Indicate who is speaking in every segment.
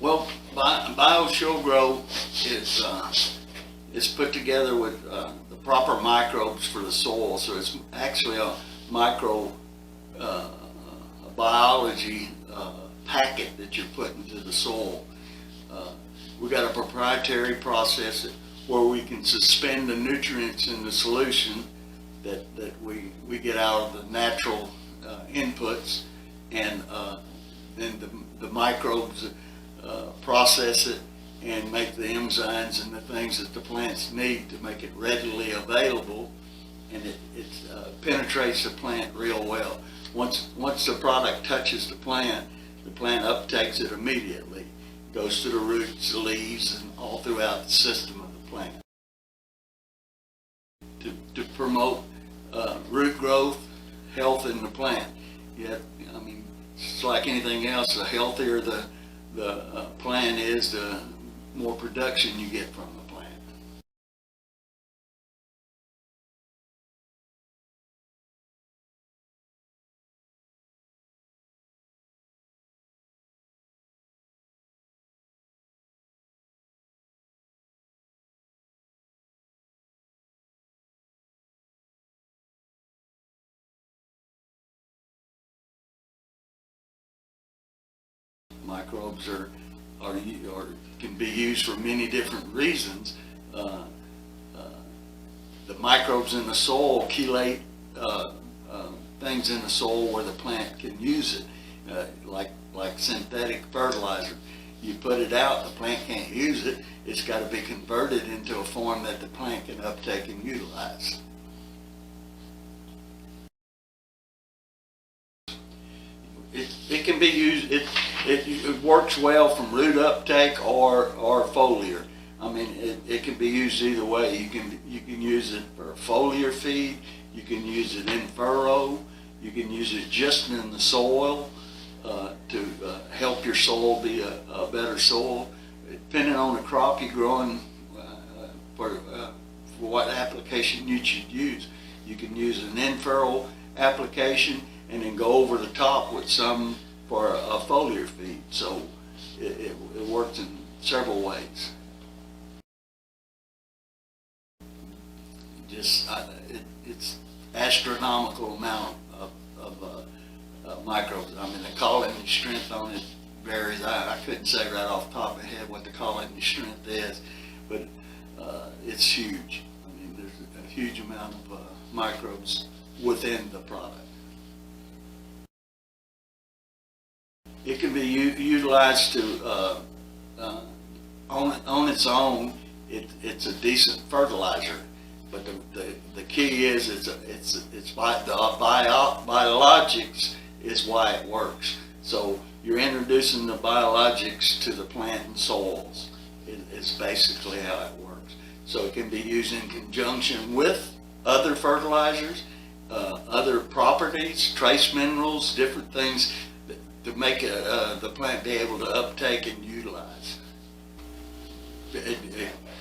Speaker 1: Well, Show Grow is put together with the proper microbes for the soil, so it's actually a micro biology packet that you're putting to the soil. We've got a proprietary process where we can suspend the nutrients in the solution that we get out of the natural inputs, and then the microbes process it and make the enzymes and the things that the plants need to make it readily available, and it penetrates the plant real well. Once the product touches the plant uptakes it immediately, goes to the roots, the leaves, and all throughout the system of the plant. To promote root growth, health in the plant. It's like anything else. The healthier the plant is, the more production you get from the plant. Microbes can be used for many different reasons. The microbes in the soil chelate things in the soil where the plant can use it, like synthetic fertilizer. You put it out, the plant can't use it. It's got to be converted into a form that the plant can uptake and utilize. It can be used. It works well from root uptake or foliar. It can be used either way. You can use it for foliar feed. You can use it in furrow. You can use it just in the soil to help your soil be a better soil. Depending on the crop you're growing, for what application you should use. You can use an in-furrow application and then go over the top with some for a foliar feed. So it works in several ways. It's astronomical amount of microbes. The colony strength on it varies. I couldn't say right off the top of my head what the colony strength is, but it's huge. There's a huge amount of microbes within the product. It can be utilized to, on its own, it's a decent fertilizer. But the key is the biologics is why it works. So you're introducing the biologics to the plant and soils is basically how it works. So it can be used in conjunction with other fertilizers, other properties, trace minerals, different things to make the plant be able to uptake and utilize.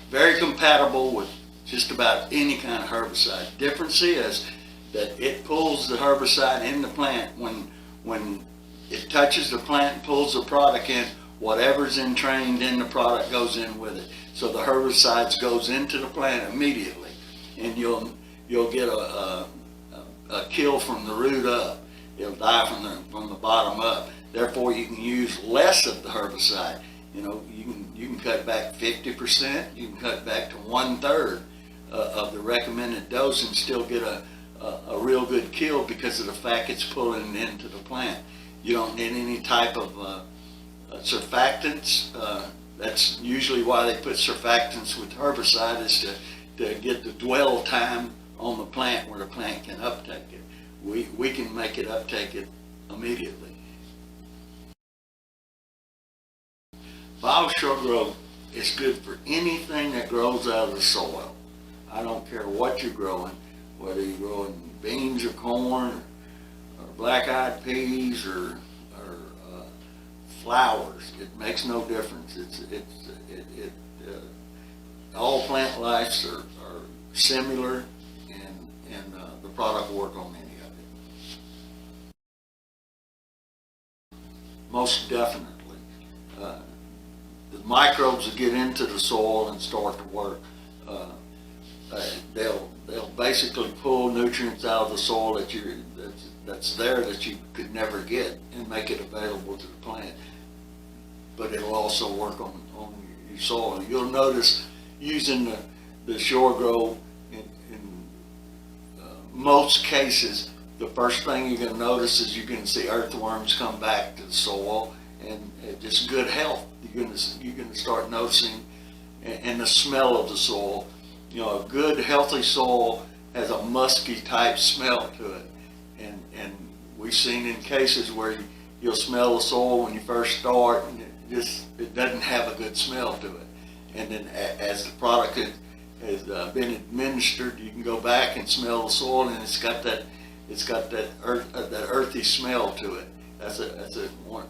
Speaker 1: Very compatible with just about any kind of herbicide. Difference is that it pulls the herbicide in the plant when it touches the plant and pulls the product in. Whatever's entrained in the product goes in with it. So the herbicides goes into the plant immediately, and you'll get a kill from the root up. It'll die from the bottom up. Therefore, you can use less of the herbicide. You can cut back 50%. You can cut back to 1/3 of the recommended dose and still get a real good kill because of the fact it's pulling into the plant. You don't need any type of surfactants. That's usually why they put surfactants with herbicide, is to get the dwell time on the plant where the plant can uptake it. We can make it uptake it immediately. Bio-Grow is good for anything that grows out of the soil. I don't care what you're growing, whether you're growing beans or corn or black-eyed peas or flowers. It makes no difference. All plant lives are similar, and the product will work on any of it. Most definitely. the microbes will get into the soil and start to work. Uh, they'll basically pull nutrients out of the soil that's there that you could never get and make it available to the plant. But it'll also work on your soil. You'll notice using the Shore Grow in most cases, the first thing you're going to notice is you're going to see earthworms come back to the soil and just good health. You're going to start noticing, and the smell of the soil. You know, a good healthy soil has a musky type smell to it, and we've seen in cases where you'll smell the soil when you first start, and it doesn't have a good smell to it. And then as the product has been administered, you can go back and smell the soil, and it's got that earthy smell to it. That's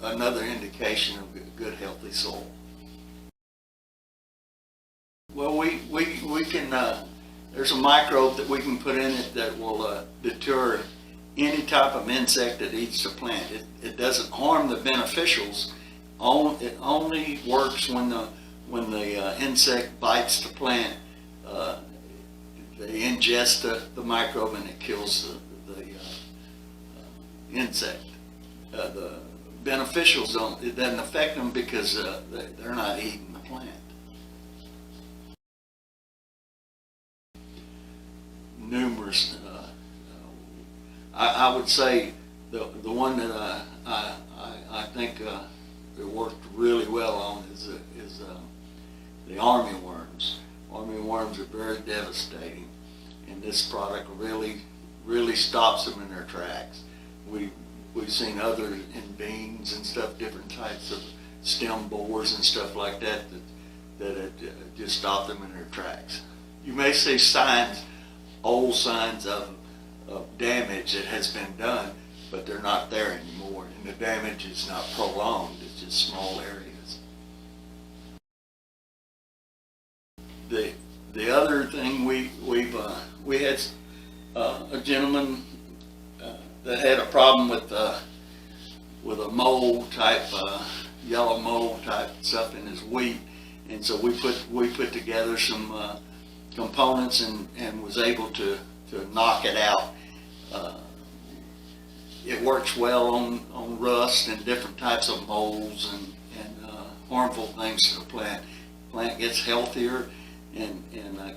Speaker 1: another indication of good healthy soil. Well, we can. There's a microbe that we can put in it that will deter any type of insect that eats the plant. It doesn't harm the beneficials. It only works when the insect bites the plant. They ingest the microbe and it kills the insect. The beneficials it doesn't affect them because they're not eating the plant. Numerous. I would say the one that I think it worked really well on is the armyworms. Armyworms are very devastating, and this product really stops them in their tracks. We've seen others in beans and stuff, different types of stem borers and stuff like that just stop them in their tracks. You may see old signs of damage that has been done, but they're not there anymore, and the damage is not prolonged. It's just small areas. The other thing we had a gentleman that had a problem with a mold type, yellow mold type stuff in his wheat, and so we put together some components and was able to knock it out. It works well on rust and different types of molds and harmful things to the plant. Plant gets healthier and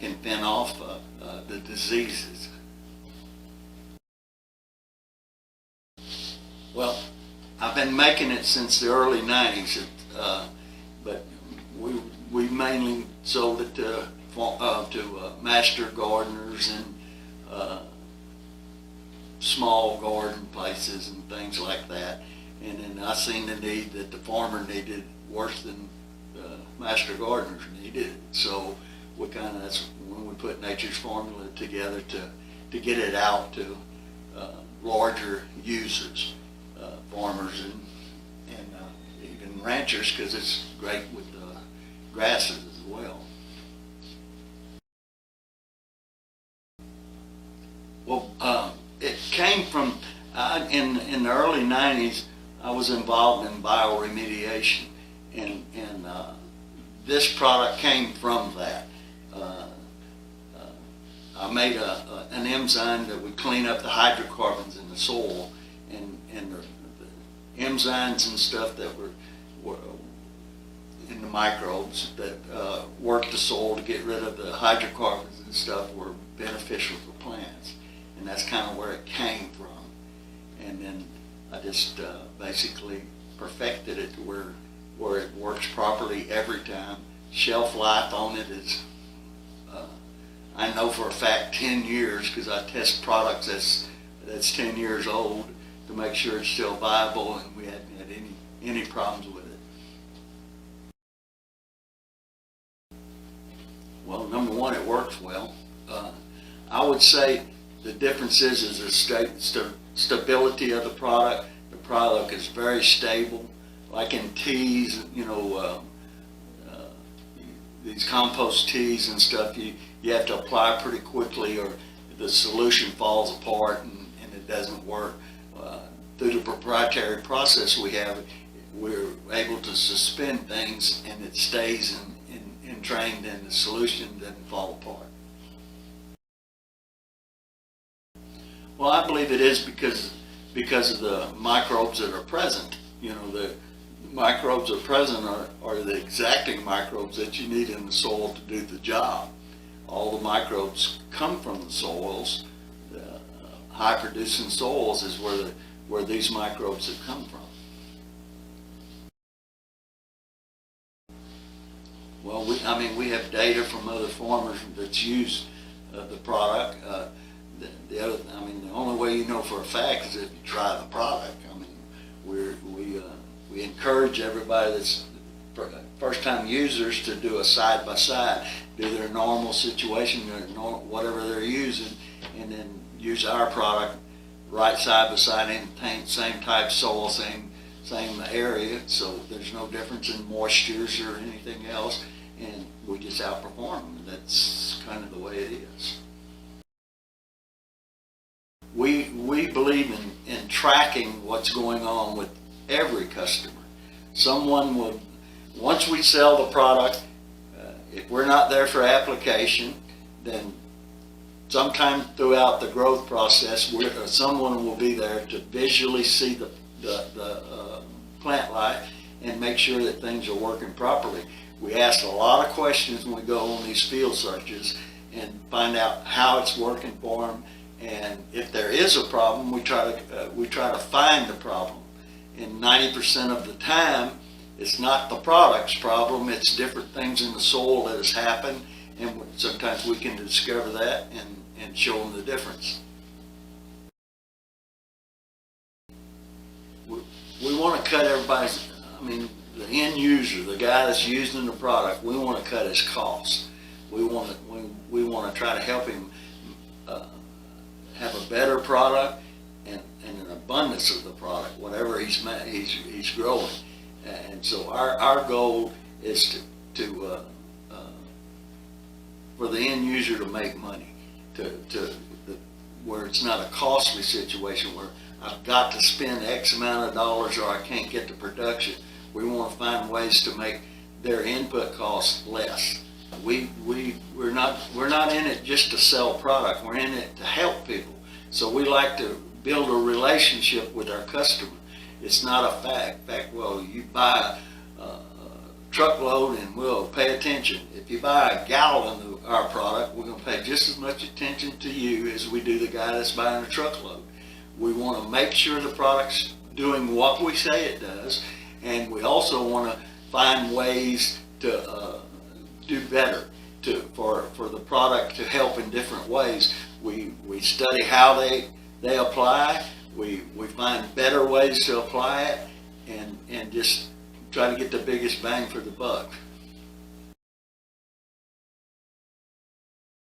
Speaker 1: can fend off the diseases. Well, I've been making it since the early 90s, but we mainly sold it to master gardeners and small garden places and things like that. And then I seen the need that the farmer needed worse than the master gardeners needed. So that's when we put Nature's Formula together to get it out to larger users, farmers and even ranchers, because it's great with grasses as well. Well, it came from, in the early 90s, I was involved in bioremediation, and this product came from that. I made an enzyme that would clean up the hydrocarbons in the soil, and the enzymes and stuff that were in the microbes that worked the soil to get rid of the hydrocarbons and stuff were beneficial for plants. And that's kind of where it came from. And then I just basically perfected it to where it works properly every time. Shelf life on it is, I know for a fact, 10 years, because I test products that's 10 years old to make sure it's still viable, and we hadn't had any problems with it. Well, number one, it works well. I would say the difference is the stability of the product. The product is very stable. Like in teas, these compost teas and stuff, you have to apply pretty quickly or the solution falls apart and it doesn't work. Through the proprietary process we have, we're able to suspend things and it stays entrained and the solution doesn't fall apart. Well, I believe it is because of the microbes that are present. You know, the microbes that are present are the exacting microbes that you need in the soil to do the job. All the microbes come from the soils. High producing soils is where these microbes have come from. Well, we have data from other farmers that's used the product. The only way you know for a fact is if you try the product. We encourage everybody that's first-time users to do a side-by-side, do their normal situation, whatever they're using, and then use our product right side by side in same type soil, same area, so there's no difference in moistures or anything else, and we just outperform them. That's kind of the way it is. We believe in tracking what's going on with every customer. Someone would, once we sell the product, if we're not there for application, then sometime throughout the growth process, someone will be there to visually see the plant life and make sure that things are working properly. We ask a lot of questions when we go on these field searches and find out how it's working for them. And if there is a problem, we try to find the problem. And 90% of the time, it's not the product's problem, it's different things in the soil that has happened, and sometimes we can discover that and show them the difference. We want to cut everybody's, the end user, the guy that's using the product, we want to cut his costs. We want to try to help him have a better product and an abundance of the product, whatever he's growing. And so our goal is for the end user to make money, where it's not a costly situation where I've got to spend X amount of dollars or I can't get the production. We want to find ways to make their input costs less. We're not in it just to sell product. We're in it to help people. So we like to build a relationship with our customer. It's not a fact. Well, you buy a truckload and we'll pay attention. If you buy a gallon of our product, we're going to pay just as much attention to you as we do the guy that's buying a truckload. We want to make sure the product's doing what we say it does, and we also want to find ways to do better for the product to help in different ways. We study how they apply. We find better ways to apply it, and just try to get the biggest bang for the buck.